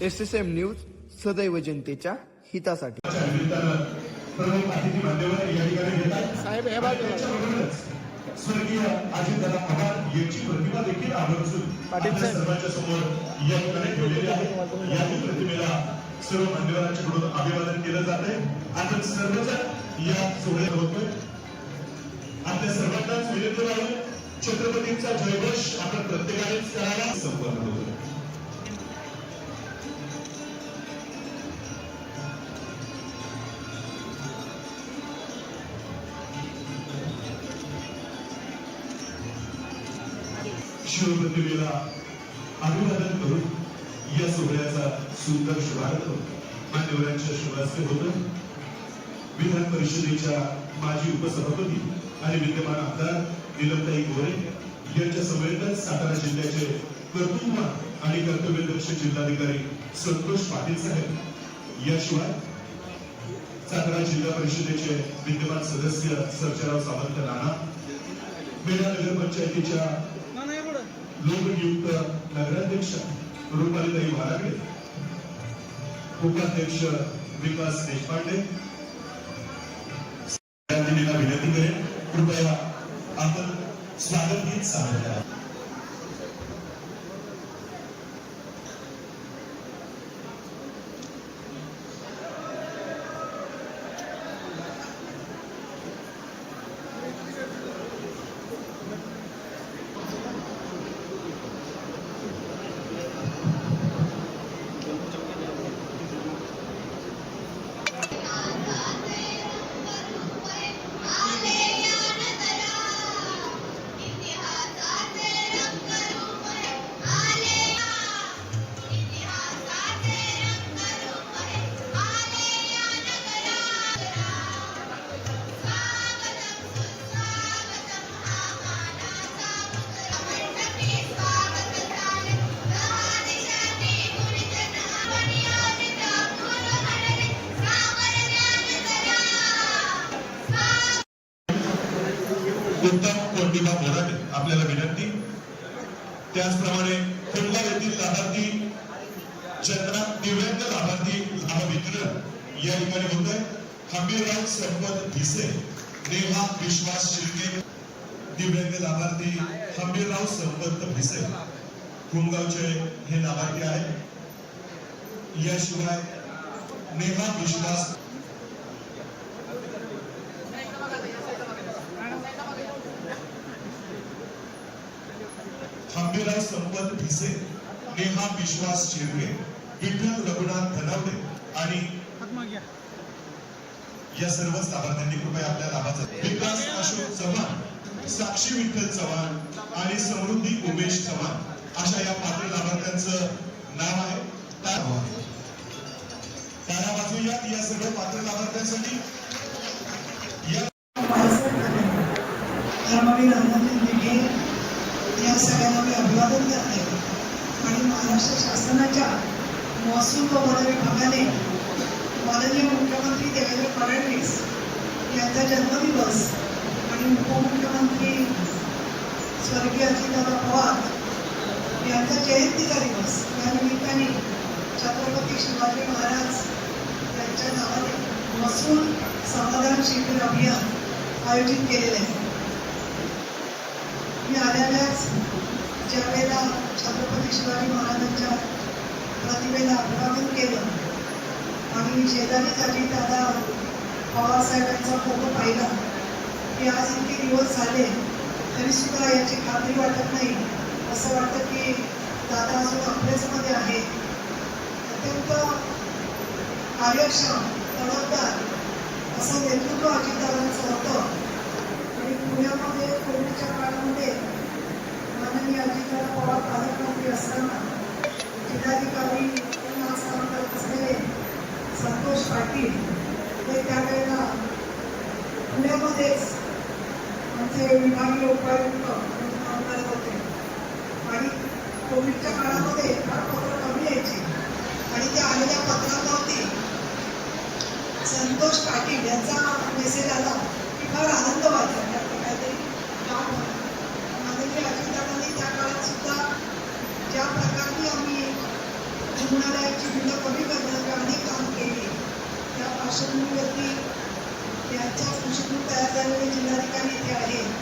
SSM news सदैव जनतेच्या हितासाठी। साहेब हे बाजूला स्वर्गीय अजितदादा पवार यांची प्रतिमा देखील आवर्जून सर्वांच्या समोर या ठिकाणी ठेवलेली आहे। या प्रतिमेला सर्व मान्यवरांच्याकडून अभिवादन केलं जाते। आपण सर्वजण या सोहळ्यात होतोय। आपल्या सर्वांनाच विनंती आहे, छत्रपतींचा जयघोष आपण प्रत्येकानेच करावा। संपन्न होतो। शिवप्रतिमेला अभिवादन करून या सोहळ्याचा सुंदर शुभारंभ मान्यवरांच्या शुभास्ते होतं। विधान परिषदेच्या माजी उपसभापती आणि विद्यमान आमदार नीलमताई गोरे यांच्या समवेत सातारा जिल्ह्याचे कर्तृत्ववान आणि कर्तव्यदक्ष जिल्हाधिकारी संतोष पाटील साहेब, याशिवाय सातारा जिल्हा परिषदेचे विद्यमान सदस्य सर्जेराव सावंत राणा, मेढा नगर पंचायतीच्या लोकनियुक्त नगराध्यक्ष रुपालीताई वारागडे, उपाध्यक्ष विकास देशपांडे यांना विनंती करेन, कृपया आपण स्वागत गीत सादर करा। उत्तम कोंडिबा बोराटे आपल्याला विनंती। त्याचप्रमाणे कुंडला येथील लाभार्थी चंद्रा दिव्यांग लाभार्थी लाभ वितरण या ठिकाणी होत आहे। हंबीरराव संपत भिसे, नेहा विश्वास शिर्के दिव्यांग लाभार्थी हंबीरराव संपत भिसे कुंगावचे हे लाभार्थी आहेत। याशिवाय नेहा विश्वास हंबीरराव संपत भिसे, नेहा विश्वास शिर्के, विठ्ठल रघुनाथ धनावडे आणि या सर्वच लाभार्थ्यांनी कृपया आपल्या लाभाचा विकास अशोक चव्हाण, साक्षी विठ्ठल चव्हाण आणि समृद्धी उमेश चव्हाण अशा या पात्र लाभार्थ्यांचं नाव आहे। तारा वाजूयात या सर्व पात्र लाभार्थ्यांसाठी। या सगळ्यांना मी अभिवादन करते आणि महाराष्ट्र शासनाच्या महसूल व वन विभागाने माननीय मुख्यमंत्री देवेंद्र फडणवीस यांचा जन्मदिवस आणि उपमुख्यमंत्री स्वर्गीय अजितदादा पवार यांचा जयंतीचा दिवस या निमित्ताने छत्रपती शिवाजी महाराज यांच्या नावाने महसूल समाधान शिबिर अभियान आयोजित केलेले आहे। मी आल्याच ज्या वेळेला छत्रपती शिवाजी महाराजांच्या प्रतिमेला अभिवादन केलं आणि शेजारीच अजितदादा पवार साहेबांचा फोटो पाहिला की आज इतके दिवस झाले तरी सुद्धा याची खात्री वाटत नाही। असं वाटतं की दादा अजून आपल्याचमध्ये आहे। अत्यंत कार्यक्षम तडफदार असं नेतृत्व अजितदादांचं होतं आणि पुण्यामध्ये कोविडच्या काळामध्ये माननीय अजितदादा पवार पालकमंत्री असताना जिल्हाधिकारी करत असलेले संतोष पाटील हे त्यावेळेला पुण्यामध्येच आमचे विभागीय उपायुक्त काम करत होते आणि कोविडच्या काळामध्ये फार पत्र कमी यायची आणि त्या आलेल्या पत्रावरती संतोष पाटील यांचा मेसेज आला की फार आनंद वाटला। काहीतरी काम माननीय अजितदादांनी त्या काळात सुद्धा ज्या प्रकारची आम्ही रुग्णालयाची बिलं कमी करण्याचं अनेक काम केले. त्या पार्श्वभूमीवरती त्यांच्या कृषीतून तयार झालेले जिल्हाधिकारी इथे आहेत.